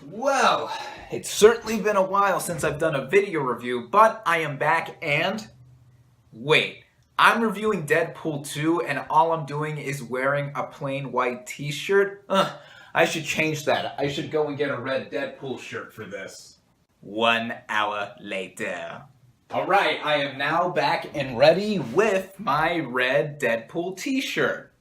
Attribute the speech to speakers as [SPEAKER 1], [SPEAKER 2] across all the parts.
[SPEAKER 1] Well, it's certainly been a while since I've done a video review, but I am back and... Wait, I'm reviewing Deadpool 2 and all I'm doing is wearing a plain white t-shirt? I should change that. I should go and get a red Deadpool shirt for this. 1 hour later. Alright, I am now back and ready with my red Deadpool t-shirt.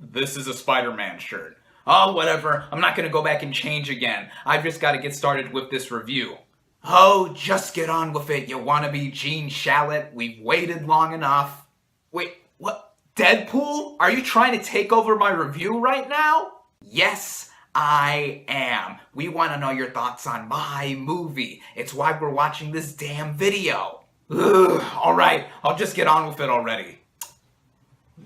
[SPEAKER 1] This is a Spider-Man shirt. Oh, whatever. I'm not gonna go back and change again. I've just gotta get started with this review. Oh, just get on with it, you wannabe Gene Shalit. We've waited long enough. Wait, what? Deadpool? Are you trying to take over my review right now? Yes, I am. We want to know your thoughts on my movie. It's why we're watching this damn video. Ugh, alright, I'll just get on with it already.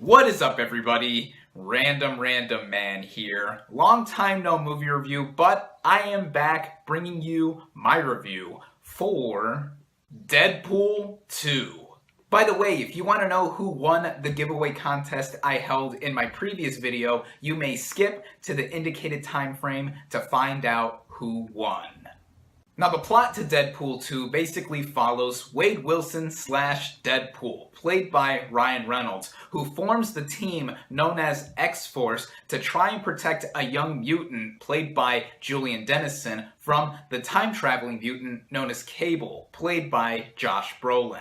[SPEAKER 1] What is up, everybody? RandomRandomMan here. Long time no movie review, but I am back bringing you my review for Deadpool 2. By the way, if you want to know who won the giveaway contest I held in my previous video, you may skip to the indicated time frame to find out who won. Now, the plot to Deadpool 2 basically follows Wade Wilson / Deadpool, played by Ryan Reynolds, who forms the team known as X-Force to try and protect a young mutant, played by Julian Dennison, from the time-traveling mutant known as Cable, played by Josh Brolin.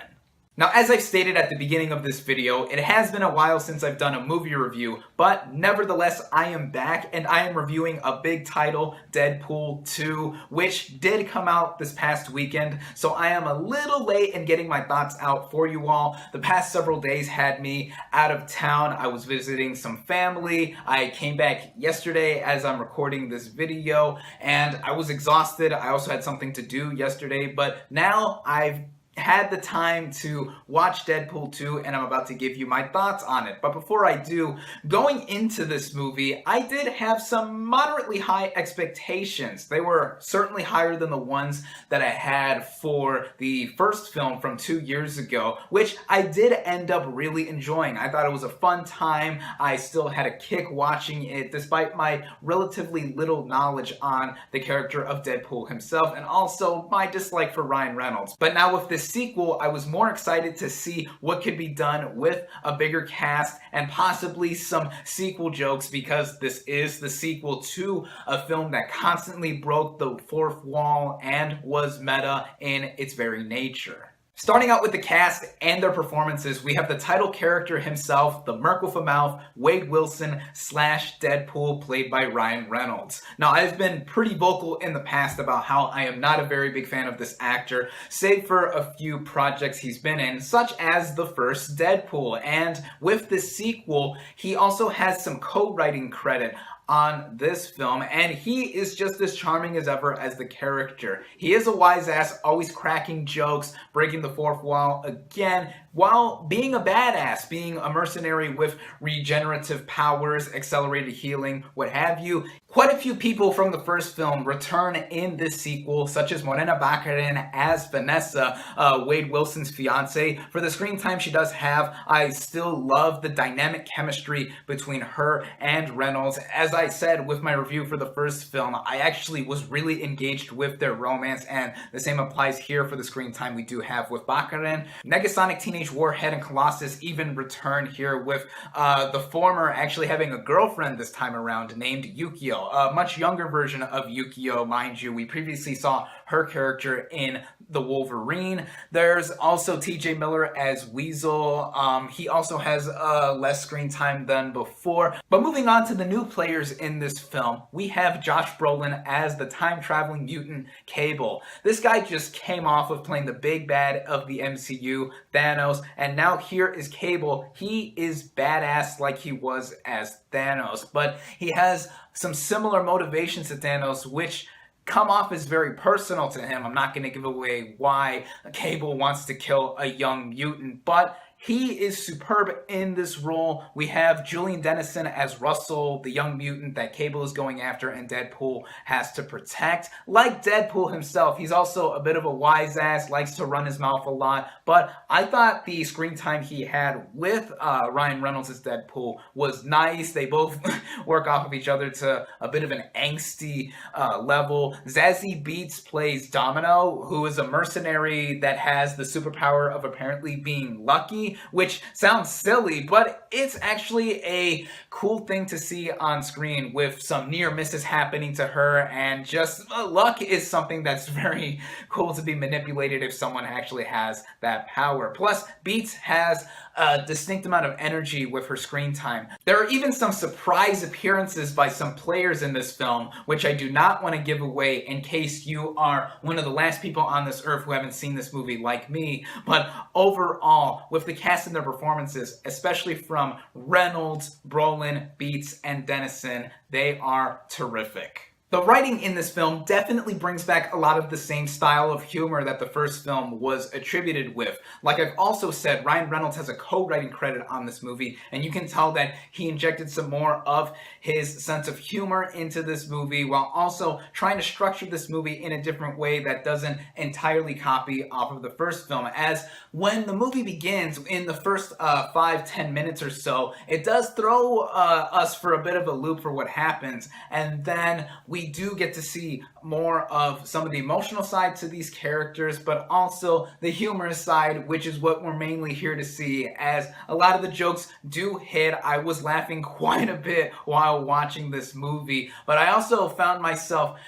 [SPEAKER 1] Now, as I've stated at the beginning of this video, it has been a while since I've done a movie review, but nevertheless, I am back and I am reviewing a big title, Deadpool 2, which did come out this past weekend, so I am a little late in getting my thoughts out for you all. The past several days had me out of town. I was visiting some family. I came back yesterday as I'm recording this video, and I was exhausted. I also had something to do yesterday, but now I've had the time to watch Deadpool 2 and I'm about to give you my thoughts on it. But before I do, going into this movie, I did have some moderately high expectations. They were certainly higher than the ones that I had for the first film from 2 years ago, which I did end up really enjoying. I thought it was a fun time. I still had a kick watching it despite my relatively little knowledge on the character of Deadpool himself and also my dislike for Ryan Reynolds. But now with this sequel, I was more excited to see what could be done with a bigger cast and possibly some sequel jokes, because this is the sequel to a film that constantly broke the fourth wall and was meta in its very nature. Starting out with the cast and their performances, we have the title character himself, the Merc with a Mouth, Wade Wilson / Deadpool, played by Ryan Reynolds. Now, I've been pretty vocal in the past about how I am not a very big fan of this actor, save for a few projects he's been in, such as the first Deadpool. And with this sequel, he also has some co-writing credit on this film, and he is just as charming as ever as the character. He is a wise ass, always cracking jokes, breaking the fourth wall again, while being a badass, being a mercenary with regenerative powers, accelerated healing, what have you. Quite a few people from the first film return in this sequel, such as Morena Baccarin as Vanessa, Wade Wilson's fiance. For the screen time she does have, I still love the dynamic chemistry between her and Reynolds. As I said with my review for the first film, I actually was really engaged with their romance, and the same applies here for the screen time we do have with Baccarin. Negasonic Teenage Warhead and Colossus even return here, with the former actually having a girlfriend this time around named Yukio, a much younger version of Yukio, mind you. We previously saw her character in The Wolverine. There's also TJ Miller as Weasel. He also has less screen time than before. But moving on to the new players in this film, we have Josh Brolin as the time-traveling mutant Cable. This guy just came off of playing the big bad of the MCU, Thanos, and now here is Cable. He is badass like he was as Thanos, but he has some similar motivations to Thanos, which come off as very personal to him. I'm not going to give away why Cable wants to kill a young mutant, but He is superb in this role. We have Julian Dennison as Russell, the young mutant that Cable is going after and Deadpool has to protect. Like Deadpool himself, he's also a bit of a wise ass, likes to run his mouth a lot, but I thought the screen time he had with Ryan Reynolds as Deadpool was nice. They both work off of each other to a bit of an angsty level. Zazie Beetz plays Domino, who is a mercenary that has the superpower of apparently being lucky, which sounds silly, but it's actually a cool thing to see on screen with some near misses happening to her, and just luck is something that's very cool to be manipulated if someone actually has that power. Plus, Beetz has a distinct amount of energy with her screen time. There are even some surprise appearances by some players in this film, which I do not want to give away in case you are one of the last people on this earth who haven't seen this movie like me. But overall, with the cast and their performances, especially from Reynolds, Brolin, Beetz, and Dennison, they are terrific. The writing in this film definitely brings back a lot of the same style of humor that the first film was attributed with. Like I've also said, Ryan Reynolds has a co-writing credit on this movie, and you can tell that he injected some more of his sense of humor into this movie while also trying to structure this movie in a different way that doesn't entirely copy off of the first film. As when the movie begins, in the first 5-10 minutes or so, it does throw us for a bit of a loop for what happens, and then we do get to see more of some of the emotional side to these characters, but also the humorous side, which is what we're mainly here to see, as a lot of the jokes do hit. I was laughing quite a bit while watching this movie, but I also found myself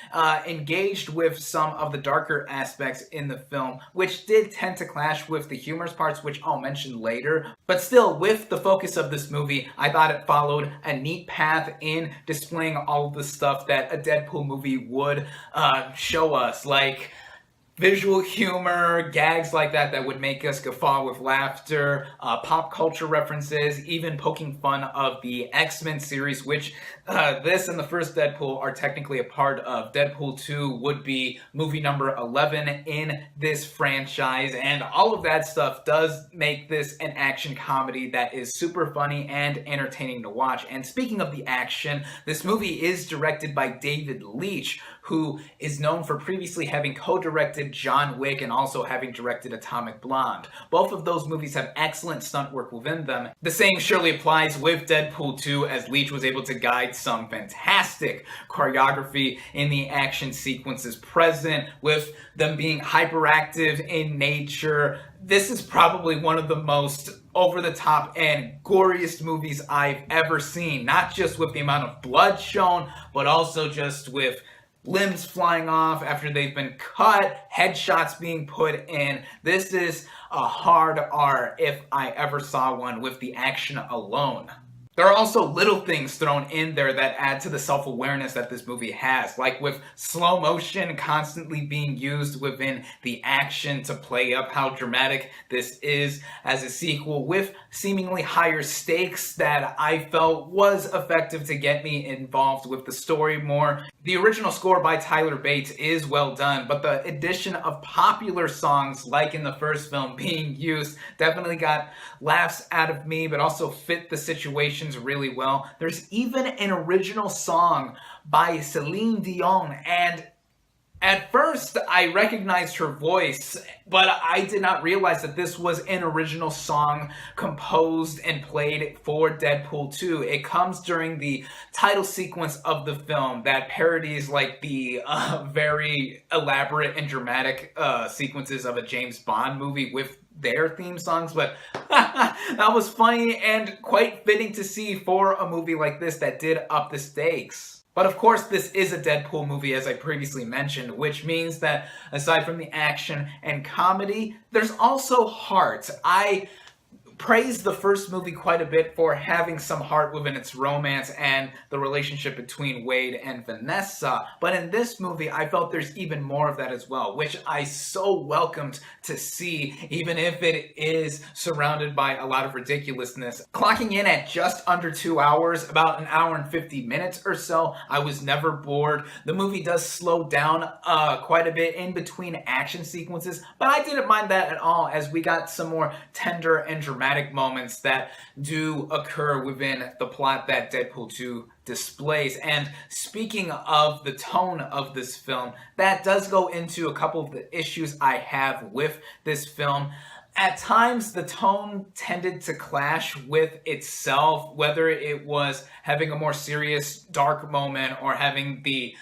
[SPEAKER 1] engaged with some of the darker aspects in the film, which did tend to clash with the humorous parts, which I'll mention later. But still, with the focus of this movie, I thought it followed a neat path in displaying all of the stuff that a Deadpool movie would show us, like visual humor, gags like that would make us guffaw with laughter, pop culture references, even poking fun of the X-Men series, which this and the first Deadpool are technically a part of. Deadpool 2 would be movie number 11 in this franchise, and all of that stuff does make this an action comedy that is super funny and entertaining to watch. And speaking of the action, this movie is directed by David Leitch, who is known for previously having co-directed John Wick and also having directed Atomic Blonde. Both of those movies have excellent stunt work within them. The same surely applies with Deadpool 2, as Leitch was able to guide some fantastic choreography in the action sequences present, with them being hyperactive in nature. This is probably one of the most over-the-top and goriest movies I've ever seen, not just with the amount of blood shown, but also just with limbs flying off after they've been cut, headshots being put in. This is a hard R if I ever saw one with the action alone. There are also little things thrown in there that add to the self-awareness that this movie has, like with slow motion constantly being used within the action to play up how dramatic this is as a sequel, with seemingly higher stakes that I felt was effective to get me involved with the story more. The original score by Tyler Bates is well done, but the addition of popular songs like in the first film being used definitely got laughs out of me, but also fit the situations really well. There's even an original song by Celine Dion, and at first I recognized her voice, but I did not realize that this was an original song composed and played for Deadpool 2. It comes during the title sequence of the film that parodies like the very elaborate and dramatic sequences of a James Bond movie with their theme songs, but that was funny and quite fitting to see for a movie like this that did up the stakes. But of course, this is a Deadpool movie, as I previously mentioned, which means that aside from the action and comedy, there's also heart. I praised the first movie quite a bit for having some heart within its romance and the relationship between Wade and Vanessa, but in this movie I felt there's even more of that as well, which I so welcomed to see, even if it is surrounded by a lot of ridiculousness. Clocking in at just under 2 hours, about an hour and 50 minutes or so, I was never bored. The movie does slow down quite a bit in between action sequences, but I didn't mind that at all, as we got some more tender and dramatic dramatic moments that do occur within the plot that Deadpool 2 displays. And speaking of the tone of this film, that does go into a couple of the issues I have with this film. At times, the tone tended to clash with itself, whether it was having a more serious, dark moment or having the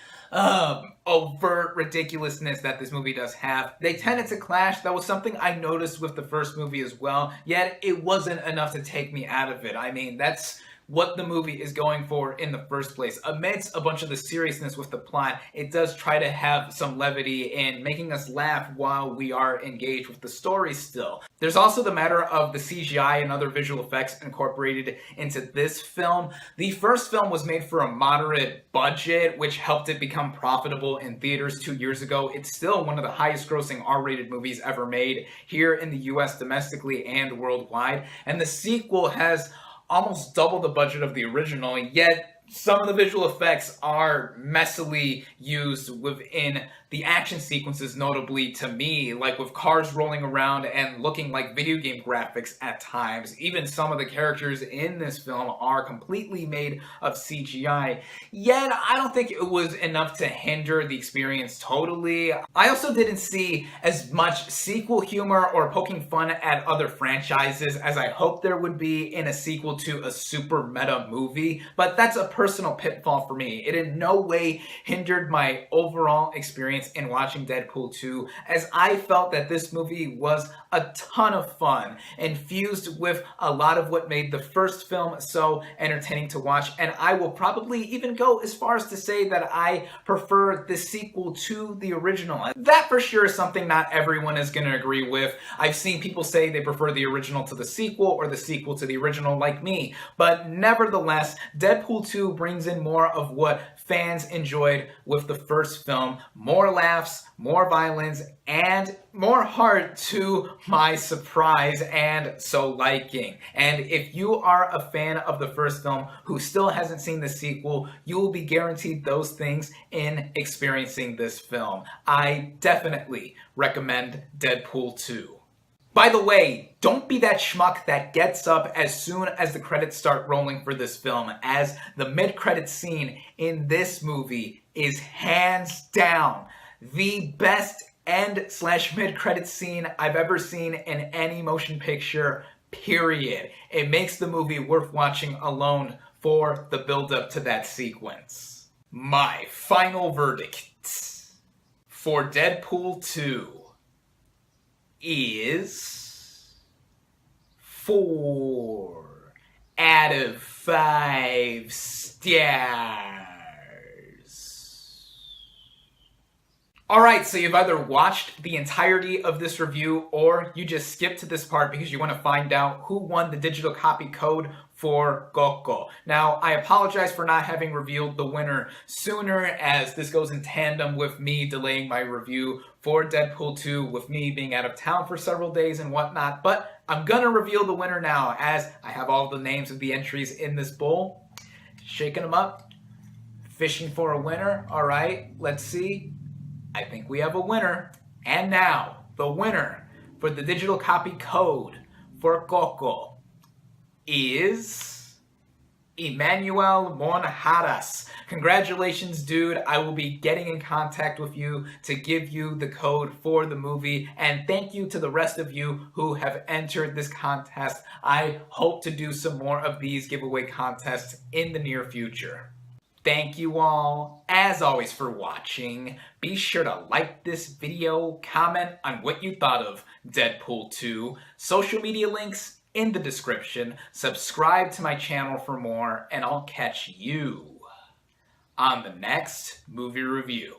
[SPEAKER 1] overt ridiculousness that this movie does have. They tended to clash. That was something I noticed with the first movie as well, yet it wasn't enough to take me out of it. I mean, that's what the movie is going for in the first place. Amidst a bunch of the seriousness with the plot, it does try to have some levity in making us laugh while we are engaged with the story still. There's also the matter of the CGI and other visual effects incorporated into this film. The first film was made for a moderate budget, which helped it become profitable in theaters 2 years ago. It's still one of the highest grossing R-rated movies ever made here in the US domestically and worldwide. And the sequel has almost double the budget of the original, yet some of the visual effects are messily used within the action sequences, notably to me, like with cars rolling around and looking like video game graphics at times. Even some of the characters in this film are completely made of CGI, yet I don't think it was enough to hinder the experience totally. I also didn't see as much sequel humor or poking fun at other franchises as I hoped there would be in a sequel to a super meta movie, but that's a personal pitfall for me. It in no way hindered my overall experience in watching Deadpool 2, as I felt that this movie was a ton of fun, infused with a lot of what made the first film so entertaining to watch, and I will probably even go as far as to say that I prefer the sequel to the original. That for sure is something not everyone is going to agree with. I've seen people say they prefer the original to the sequel or the sequel to the original like me, but nevertheless, Deadpool 2 brings in more of what fans enjoyed with the first film. More laughs, more violence, and more heart to my surprise and so liking. And if you are a fan of the first film who still hasn't seen the sequel, you will be guaranteed those things in experiencing this film. I definitely recommend Deadpool 2. By the way, don't be that schmuck that gets up as soon as the credits start rolling for this film, as the mid-credits scene in this movie is hands down the best end/mid-credits scene I've ever seen in any motion picture, period. It makes the movie worth watching alone for the build-up to that sequence. My final verdict for Deadpool 2 is 4 out of 5 stars. Alright, so you've either watched the entirety of this review or you just skipped to this part because you want to find out who won the digital copy code for Coco. Now, I apologize for not having revealed the winner sooner, as this goes in tandem with me delaying my review for Deadpool 2, with me being out of town for several days and whatnot, but I'm gonna reveal the winner now, as I have all the names of the entries in this bowl. Shaking them up, fishing for a winner. Alright, let's see. I think we have a winner. And now, the winner for the digital copy code for Coco is Emmanuel Monjaras. Congratulations, dude. I will be getting in contact with you to give you the code for the movie. And thank you to the rest of you who have entered this contest. I hope to do some more of these giveaway contests in the near future. Thank you all, as always, for watching. Be sure to like this video, comment on what you thought of Deadpool 2, social media links in the description, subscribe to my channel for more, and I'll catch you on the next movie review.